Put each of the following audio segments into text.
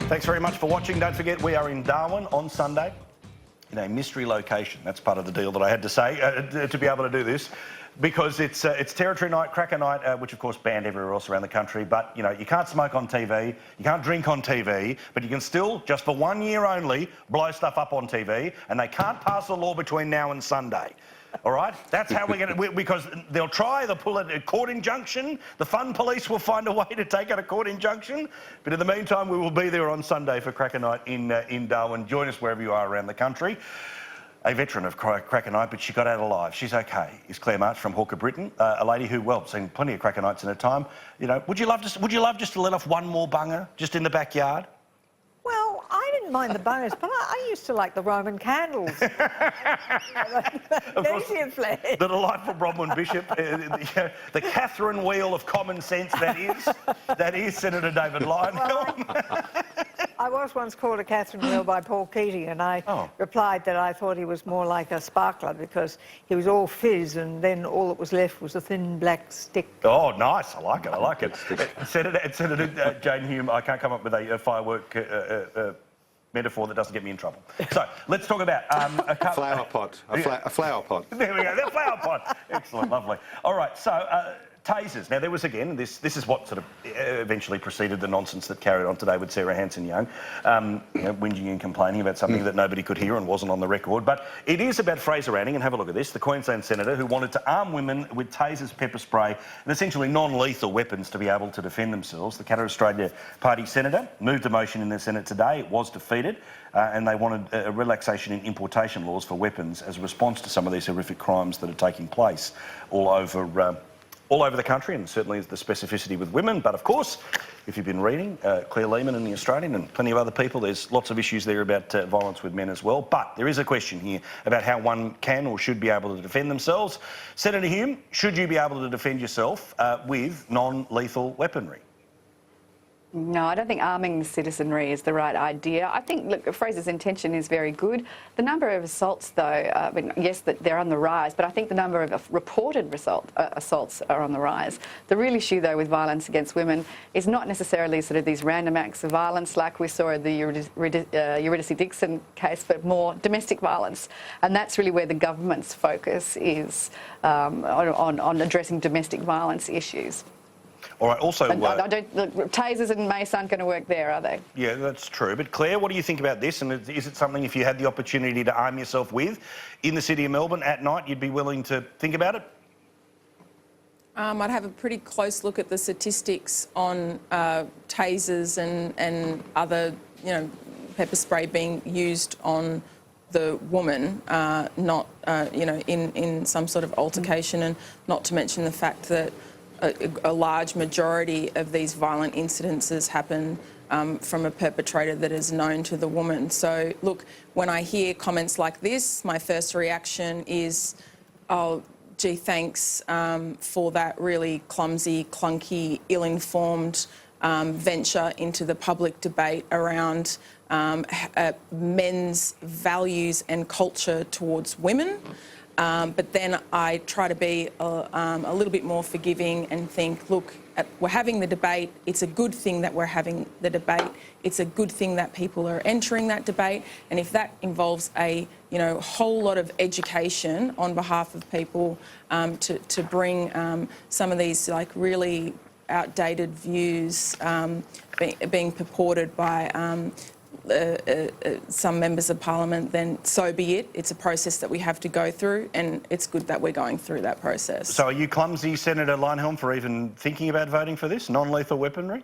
Thanks very much for watching. Don't forget, we are in Darwin on Sunday in a mystery location. That's part of the deal that I had to say to be able to do this, because it's Territory Night, Cracker Night, which of course banned everywhere else around the country. But you know, you can't smoke on TV, you can't drink on TV, but you can still, just for 1 year only, blow stuff up on TV, and they can't pass a law between now and Sunday. All right? That's how we're going to... Because they'll pull a court injunction. The fun police will find a way to take out a court injunction. But in the meantime, we will be there on Sunday for Cracker Night in Darwin. Join us wherever you are around the country. A veteran of Cracker Night, but she got out alive. She's okay. Is Claire March from Hawker Britain, a lady who, well, seen plenty of Cracker Nights in her time. You know, would you love just to let off one more bunger just in the backyard? Well, I didn't mind the bungers, but I used to like the Roman candles. The delightful Bronwyn Bishop, the Catherine wheel of common sense that is Senator David Leyonhjelm. Well, I was once called a Catherine wheel by Paul Keating, and I replied that I thought he was more like a sparkler because he was all fizz, and then all that was left was a thin black stick. Oh, nice! I like it. I like it. Senator Jane Hume, I can't come up with a firework metaphor that doesn't get me in trouble. So let's talk about a flower pot. A flower pot. There we go. The flower pot. Excellent, lovely. All right. So tasers. Now there was again. This is what sort of eventually preceded the nonsense that carried on today with Sarah Hanson-Young, you know, whinging and complaining about something that nobody could hear and wasn't on the record. But it is about Fraser Anning, and have a look at this. The Queensland Senator who wanted to arm women with tasers, pepper spray, and essentially non-lethal weapons to be able to defend themselves. The Katter Australia Party Senator moved a motion in the Senate today. It was defeated, and they wanted a relaxation in importation laws for weapons as a response to some of these horrific crimes that are taking place all over the country, and certainly the specificity with women. But of course, if you've been reading Claire Lehman in The Australian and plenty of other people, there's lots of issues there about violence with men as well. But there is a question here about how one can or should be able to defend themselves. Senator Hume, should you be able to defend yourself with non-lethal weaponry? No, I don't think arming the citizenry is the right idea. I think, look, Fraser's intention is very good. The number of assaults, though, I mean, yes, that they're on the rise, but I think the number of reported assaults are on the rise. The real issue, though, with violence against women is not necessarily sort of these random acts of violence like we saw in the Eurydice Dixon case, but more domestic violence. And that's really where the government's focus is on addressing domestic violence issues. All right, also... tasers and mace aren't going to work there, are they? Yeah, that's true. But Claire, what do you think about this? And is it something, if you had the opportunity to arm yourself with in the city of Melbourne at night, you'd be willing to think about it? I'd have a pretty close look at the statistics on tasers and other, you know, pepper spray being used on the woman, not, you know, in some sort of altercation, and not to mention the fact that a large majority of these violent incidences happen from a perpetrator that is known to the woman. So, look, when I hear comments like this, my first reaction is, oh, gee, thanks for that really clumsy, clunky, ill-informed venture into the public debate around men's values and culture towards women. But then I try to be a little bit more forgiving and think, look, we're having the debate. It's a good thing that we're having the debate. It's a good thing that people are entering that debate. And if that involves a, you know, whole lot of education on behalf of people to bring some of these like really outdated views being purported by some members of parliament, then so be it. It's a process that we have to go through, and it's good that we're going through that process. So are you clumsy, Senator Leyonhjelm, for even thinking about voting for this, non-lethal weaponry?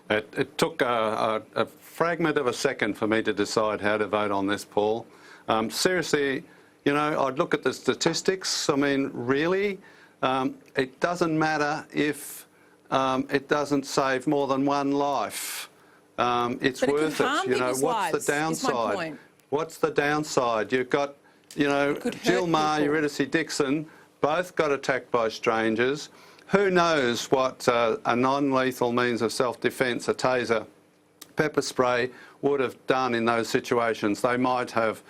It took a fragment of a second for me to decide how to vote on this, Paul. Seriously, you know, I'd look at the statistics. I mean, really, it doesn't matter if it doesn't save more than one life. It's worth it. You know, what's the downside? What's the downside? You've got, you know, Jill Meagher, Eurydice Dixon, both got attacked by strangers. Who knows what a non-lethal means of self-defence, a taser, pepper spray, would have done in those situations. They might have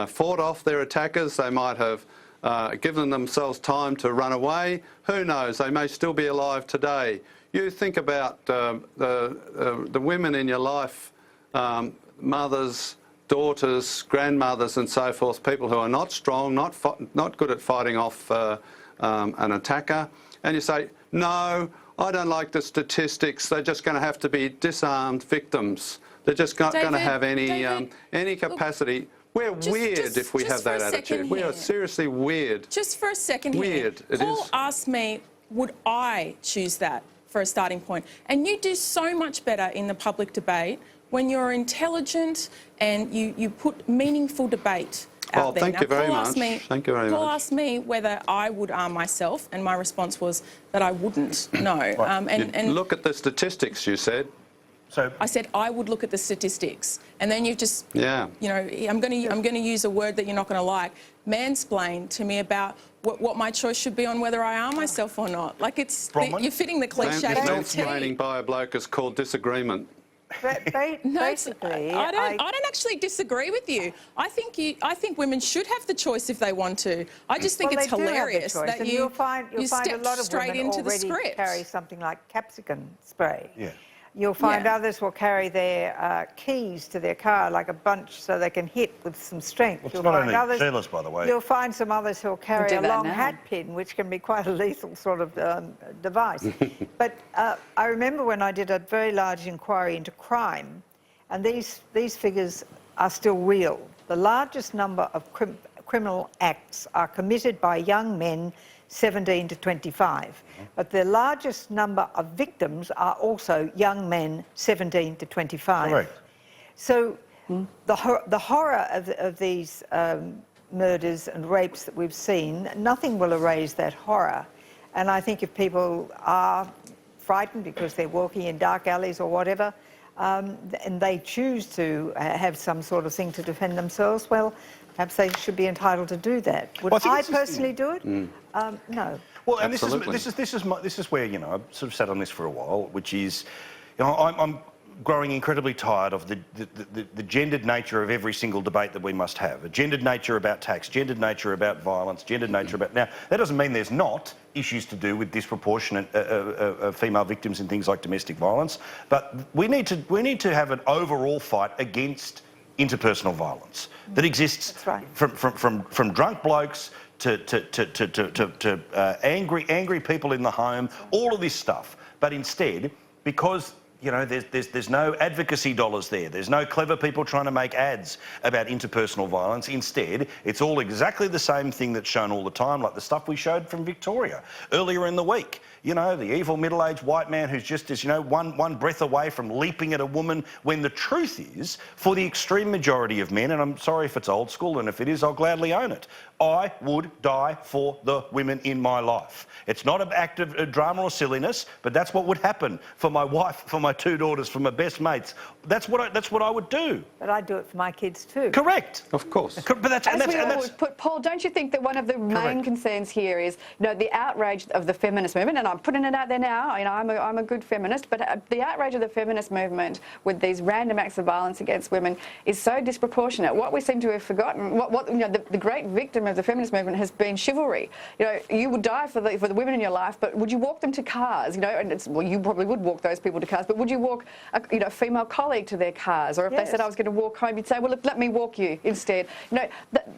fought off their attackers. They might have given themselves time to run away. Who knows? They may still be alive today. You think about the women in your life, mothers, daughters, grandmothers and so forth, people who are not strong, not good at fighting off an attacker, and you say, no, I don't like the statistics, they're just going to have to be disarmed victims. They're just not going to have any capacity. We're weird if we have that attitude. We are seriously weird. Just for a second weird. Here. Paul asked me, would I choose that for a starting point? And you do so much better in the public debate when you're intelligent and you put meaningful debate out there. Thank you very much. Thank you very much. Paul asked me whether I would arm myself, and my response was that I wouldn't. No. And look at the statistics, you said. So I said I would look at the statistics, and then you've just, yeah, you know, I'm going to use a word that you're not going to like, mansplain to me about what my choice should be on whether I arm myself or not. Like you're fitting the cliche. Mansplaining by a bloke is called disagreement. Basically, I don't actually disagree with you. I think women should have the choice if they want to. I just think it's hilarious that you step straight into the script. Carry something like capsicum spray. Yeah. You'll find others will carry their keys to their car like a bunch so they can hit with some strength. Well, it's not only careless, by the way. You'll find some others who'll carry a long hat pin, which can be quite a lethal sort of device. But I remember when I did a very large inquiry into crime, and these figures are still real. The largest number of criminal acts are committed by young men 17 to 25. But the largest number of victims are also young men 17 to 25. Correct. So the horror of these murders and rapes that we've seen, nothing will erase that horror. And I think if people are frightened because they're walking in dark alleys or whatever, and they choose to have some sort of thing to defend themselves, well, perhaps they should be entitled to do that. Would I personally do it? No. Well, and this is where, you know, I've sort of sat on this for a while, which is, you know, I'm growing incredibly tired of the gendered nature of every single debate that we must have. A gendered nature about tax, gendered nature about violence, gendered nature about... Now, that doesn't mean there's not issues to do with disproportionate female victims in things like domestic violence, but we need to have an overall fight against interpersonal violence that exists from drunk blokes to angry people in the home, all of this stuff. But instead, because, you know, there's no advocacy dollars there, there's no clever people trying to make ads about interpersonal violence. Instead, it's all exactly the same thing that's shown all the time, like the stuff we showed from Victoria earlier in the week. You know, the evil middle-aged white man who's just, as you know, one breath away from leaping at a woman, when the truth is, for the extreme majority of men, and I'm sorry if it's old school, and if it is, I'll gladly own it, I would die for the women in my life. It's not an act of drama or silliness, but that's what would happen for my wife, for my two daughters, for my best mates. That's what I would do. But I'd do it for my kids too. Correct. Of course. But Paul, don't you think that one of the main concerns here is, you know, the outrage of the feminist movement, and I'm putting it out there now, you know, I'm a good feminist, but the outrage of the feminist movement with these random acts of violence against women is so disproportionate. What we seem to have forgotten, you know, the great victim of the feminist movement has been chivalry. You know, you would die for the women in your life, but would you walk them to cars? You know, and well, you probably would walk those people to cars, but would you walk a female colleague to their cars? Or if they said I was going to walk home, you'd say, well, let me walk you instead. You know,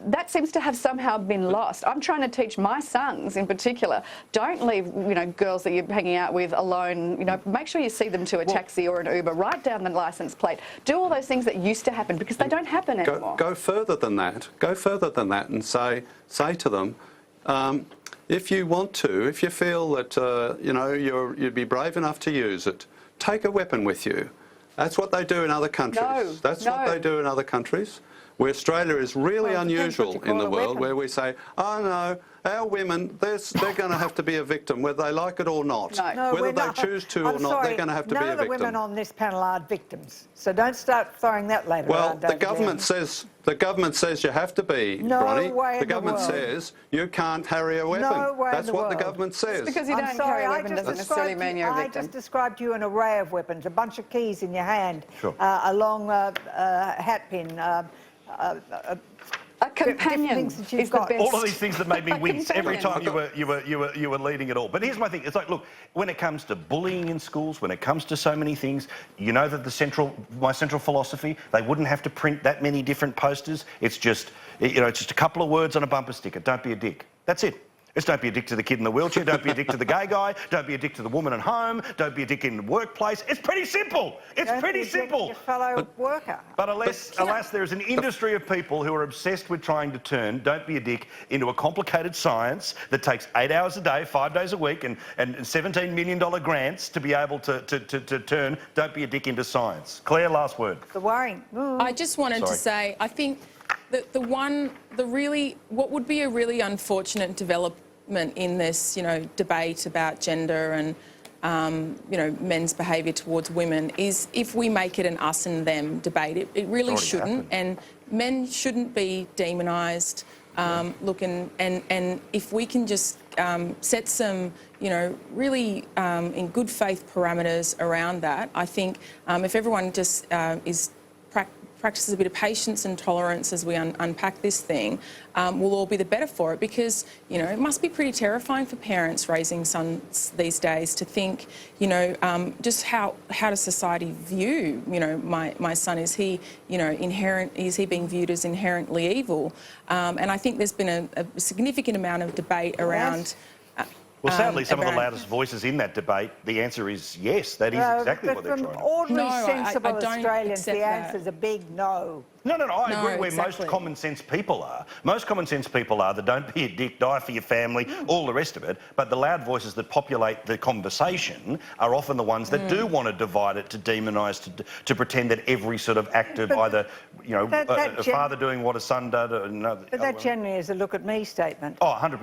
that seems to have somehow been lost. I'm trying to teach my sons in particular, don't leave, you know, girls that you're hanging out with alone. You know, make sure you see them to a taxi or an Uber, write down the licence plate, do all those things that used to happen, because they don't happen anymore. Go further than that. Go further than that and say to them, if you want to, if you feel that you know, you'd be brave enough to use it, take a weapon with you. That's what they do in other countries. That's what they do in other countries. Where Australia is really unusual in the world, where we say, oh no, our women, they're going to have to be a victim, whether they like it or not. No, whether they choose to or not, they're going to have to be a victim. None of the women on this panel are victims, so don't start throwing that label around. Well, the government says you have to be, Bronnie. The government says you can't carry a weapon. No way That's in the what the world. government says. Just because you don't carry a weapon doesn't necessarily mean you're a victim. I just described to you an array of weapons, a bunch of keys in your hand, a long hat pin, A companion things that you've is the got. best. All of these things that made me wince every time companion. you were leading it all. But here's my thing. It's like, look, when it comes to bullying in schools, when it comes to so many things, you know that my central philosophy, they wouldn't have to print that many different posters. It's just, it's just a couple of words on a bumper sticker. Don't be a dick. That's it. It's don't be a dick to the kid in the wheelchair, don't be a dick to the gay guy, don't be a dick to the woman at home, don't be a dick in the workplace. It's pretty simple. It's pretty simple. Your fellow worker. But alas, there is an industry of people who are obsessed with trying to turn don't be a dick into a complicated science that takes 8 hours a day, 5 days a week, and $17 million grants to be able to turn don't be a dick into science. Claire, last word. The worrying. I just wanted to say, I think that what would be a really unfortunate development in this, debate about gender and, men's behaviour towards women is if we make it an us and them debate. It really shouldn't, and men shouldn't be demonised. And if we can just set some, really in good faith parameters around that, I think if everyone just practices a bit of patience and tolerance as we unpack this thing, we'll all be the better for it, because, it must be pretty terrifying for parents raising sons these days to think, just how does society view, my son? Is he, is he being viewed as inherently evil? And I think there's been a significant amount of debate around... Well, sadly, some of the loudest voices in that debate, the answer is yes. That is exactly what they're trying to do. From ordinary, No, sensible I don't Australians, the accept that. answer's a big no. No, I agree where exactly. most common sense people are. Most common sense people are the don't be a dick, die for your family, all the rest of it. But the loud voices that populate the conversation are often the ones that do want to divide it, to demonise, to pretend that every sort of act of either, a father doing what a son does. But that generally is a look at me statement. Oh, 100%.